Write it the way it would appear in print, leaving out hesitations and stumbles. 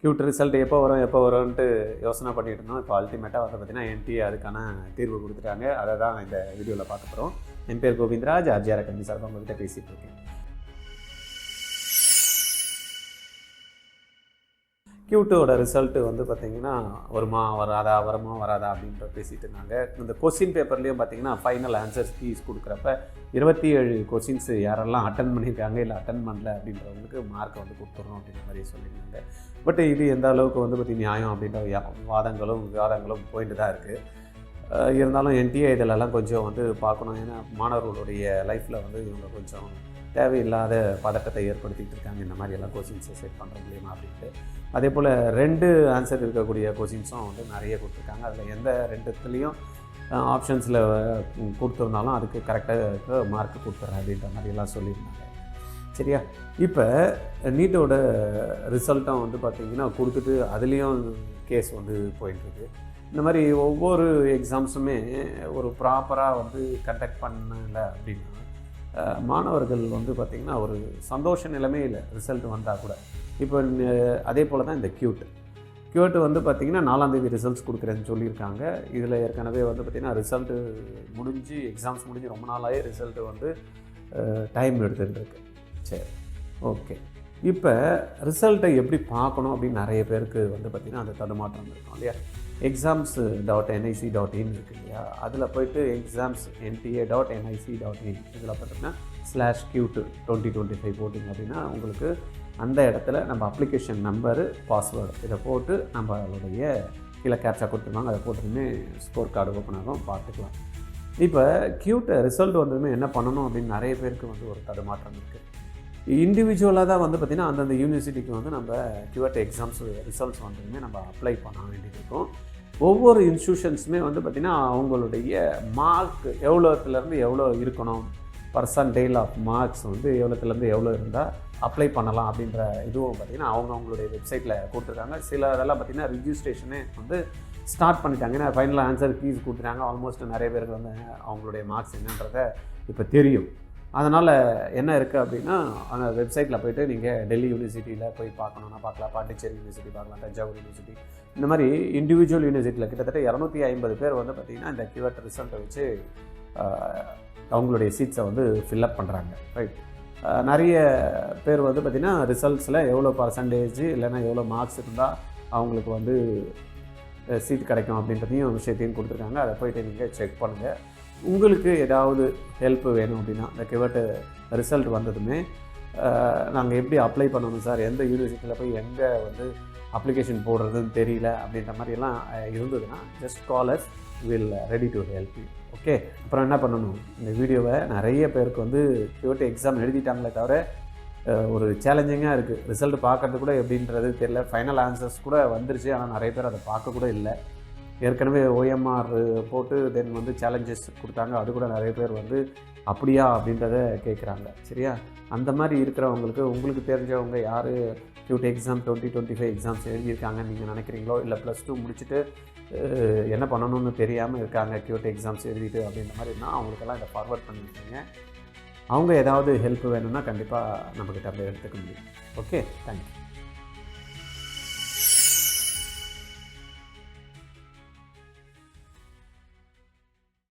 CUET result எப்போ வரும்ன்ட்டு யோசனை பண்ணிட்டு இருந்தோம். இப்போ அல்டிமேட்டாக வந்து பார்த்திங்கன்னா NTA அதுக்கான தீர்வு கொடுத்துட்டாங்க. அதை தான் இந்த வீடியோவில் பார்க்க போகிறோம். என் பேர் கோவிந்தராஜ், RGR அகாடமி சார்பாக உங்கள்கிட்ட பேசிகிட்டு இருக்கேன். CUETோட ரிசல்ட்டு வந்து பார்த்திங்கன்னா வருமா வராதா அப்படின்ற பேசிகிட்டு இருந்தாங்க. இந்த கொஸ்டின் பேப்பர்லேயும் பார்த்திங்கன்னா ஃபைனல் ஆன்சர்ஸ் கீஸ் கொடுக்குறப்ப 27 கொஸ்டின்ஸ் யாரெல்லாம் அட்டன் பண்ணியிருக்காங்க இல்லை அட்டன் பண்ணல அப்படின்றவங்களுக்கு மார்க்கை வந்து கொடுத்துடணும் அப்படின்ற மாதிரி சொல்லியிருந்தாங்க. பட் இது எந்த அளவுக்கு வந்து பார்த்திங்கன்னா நியாயம் அப்படின்ற விவாதங்களும் போயிட்டு தான் இருக்குது. இருந்தாலும் NTA இதிலெல்லாம் கொஞ்சம் வந்து பார்க்கணும். ஏன்னா மாணவர்களுடைய லைஃப்பில் வந்து இவங்க கொஞ்சம் தேவையில்லாத பதட்டத்தை ஏற்படுத்திகிட்டு இருக்காங்க. இந்த மாதிரி எல்லாம் கொஸ்டின்ஸை செட் பண்ணுற மூலியமாக அப்படின்ட்டு. அதே போல் 2 ஆன்சர் இருக்கக்கூடிய கொஸ்டின்ஸும் வந்து நிறைய கொடுத்துருக்காங்க. அதில் எந்த 2த்துலேயும் ஆப்ஷன்ஸில் கொடுத்துருந்தாலும் அதுக்கு கரெக்டாக மார்க் கொடுத்துட்றேன் அப்படின்ற மாதிரியெல்லாம் சொல்லியிருந்தாங்க. சரியா? இப்போ நீட்டோட ரிசல்ட்டும் வந்து பார்த்திங்கன்னா கொடுத்துட்டு அதுலேயும் கேஸ் வந்து போயிட்டுருக்கு. இந்த மாதிரி ஒவ்வொரு எக்ஸாம்ஸுமே ஒரு ப்ராப்பராக வந்து கண்டக்ட் பண்ணலை அப்படின்னா மாணவர்கள் வந்து பார்த்திங்கன்னா ஒரு சந்தோஷ நிலைமை இல்லை ரிசல்ட் வந்தால் கூட. இப்போ அதே போல் தான் இந்த CUET வந்து பார்த்திங்கன்னா 4ஆம் தேதி ரிசல்ட்ஸ் கொடுக்குறேன்னு சொல்லியிருக்காங்க. இதில் ஏற்கனவே வந்து பார்த்திங்கன்னா ரிசல்ட்டு எக்ஸாம்ஸ் முடிஞ்சு ரொம்ப நாளாகவே ரிசல்ட்டு வந்து டைம் எடுத்துகிட்டுருக்கு. சரி, ஓகே. இப்போ ரிசல்ட்டை எப்படி பார்க்கணும் அப்படின்னு நிறைய பேருக்கு வந்து பார்த்திங்கன்னா அந்த தடுமாற்றம் இருக்கும் இல்லையா? exams.nic.in இருக்கு இல்லையா? அதில் போய்ட்டு exams nta.nic.in இதில் பார்த்தீங்கன்னா /CUET 2025 போட்டிங்க அப்படின்னா உங்களுக்கு அந்த இடத்துல நம்ம அப்ளிகேஷன் நம்பரு, பாஸ்வேர்டு இதை போட்டு நம்மளுடைய கீழே கேப்சா கொடுத்துருவாங்க. அதை போட்டுமே ஸ்கோர் கார்டு ஓப்பன் ஆகும், பார்த்துக்கலாம். இப்போ CUET ரிசல்ட் வந்ததுமே என்ன பண்ணணும் அப்படின்னு நிறைய பேருக்கு வந்து ஒரு தடுமாற்றம் இருக்குது. இண்டிவிஜுவலாக தான் வந்து பார்த்திங்கன்னா அந்தந்த யூனிவர்சிட்டிக்கு வந்து நம்ம CUET எக்ஸாம்ஸ் ரிசல்ட்ஸ் வந்ததுமே நம்ம அப்ளை பண்ண வேண்டியது இருக்கும். ஒவ்வொரு இன்ஸ்டியூஷன்ஸுமே வந்து பார்த்திங்கன்னா அவங்களுடைய மார்க் எவ்வளோத்துலேருந்து எவ்வளோ இருக்கணும், பர்சன்டேஜ் ஆஃப் மார்க்ஸ் வந்து எவ்வளோத்துலேருந்து எவ்வளோ இருந்தால் அப்ளை பண்ணலாம் அப்படின்ற இதுவும் பார்த்திங்கன்னா அவங்களுடைய வெப்சைட்டில் கொடுத்துருக்காங்க. சில இதெல்லாம் பார்த்திங்கன்னா ரிஜிஸ்ட்ரேஷனே வந்து ஸ்டார்ட் பண்ணிட்டாங்க. ஏன்னா ஃபைனல் ஆன்சர் கீஸ் கொடுத்துட்டாங்க. ஆல்மோஸ்ட் நிறைய பேருக்கு வந்து அவங்களுடைய மார்க்ஸ் என்னன்றதை இப்போ தெரியும். அதனால் என்ன இருக்குது அப்படின்னா அந்த வெப்சைட்டில் போய்ட்டு நீங்கள் டெல்லி யூனிவர்சிட்டியில் போய் பார்க்கணுன்னா பார்க்கலாம், பாண்டிச்சேரி யூனிவர்சிட்டி பார்க்கலாம், தஞ்சாவூர் யூனிவர்சிட்டி, இந்த மாதிரி இண்டிவிஜுவல் யூனிவர்சிட்டியில் கிட்டத்தட்ட 250 பேர் வந்து பார்த்திங்கன்னா இந்த CUET ரிசல்ட்டை வச்சு அவங்களுடைய சீட்ஸை வந்து ஃபில்லப் பண்ணுறாங்க. ரைட். நிறைய பேர் வந்து பார்த்திங்கன்னா ரிசல்ட்ஸில் எவ்வளோ பர்சன்டேஜ் இல்லைன்னா எவ்வளோ மார்க்ஸ் இருந்தால் அவங்களுக்கு வந்து சீட் கிடைக்கும் அப்படின்றதையும் விஷயத்தையும் கொடுத்துருக்காங்க. அதை போய்ட்டு நீங்கள் செக் பண்ணுங்கள். உங்களுக்கு ஏதாவது ஹெல்ப் வேணும் அப்படின்னா இந்த CUET ரிசல்ட் வந்ததுமே நாங்கள் எப்படி அப்ளை பண்ணணும் சார், எந்த யூனிவர்சிட்டியில் போய் எங்கே வந்து அப்ளிகேஷன் போடுறதுன்னு தெரியல அப்படின்ற மாதிரியெல்லாம் இருந்ததுன்னா just call us, will ready to help you. Okay. அப்புறம் என்ன பண்ணணும், இந்த வீடியோவை நிறைய பேருக்கு வந்து CUET எக்ஸாம் எழுதிட்டாங்களே தவிர ஒரு சேலஞ்சிங்காக இருக்குது. ரிசல்ட் பார்க்கறது கூட எப்படின்றது தெரியல. ஃபைனல் ஆன்சர்ஸ் கூட வந்துருச்சு, ஆனால் நிறைய பேர் அதை பார்க்க கூட இல்லை. ஏற்கனவே OMR போட்டு தென் வந்து சேலஞ்சஸ் கொடுத்தாங்க. அது கூட நிறைய பேர் வந்து அப்படியா அப்படின்றத கேட்குறாங்க. சரியா? அந்த மாதிரி இருக்கிறவங்களுக்கு உங்களுக்கு தெரிஞ்சவங்க யார் CUET எக்ஸாம் 2025 எக்ஸாம்ஸ் எழுதியிருக்காங்கன்னு நீங்கள் நினைக்கிறீங்களோ, இல்லை +2 முடிச்சுட்டு என்ன பண்ணணும்னு தெரியாமல் இருக்காங்க CUET எக்ஸாம்ஸ் எழுதிட்டு அப்படின்ற மாதிரினா அவங்களுக்கெல்லாம் இதை ஃபார்வர்ட் பண்ணியிருக்கீங்க. அவங்க ஏதாவது ஹெல்ப் வேணும்னா கண்டிப்பாக நம்மக்கிட்ட அப்படி எடுத்துக்க முடியும். Okay, thank you.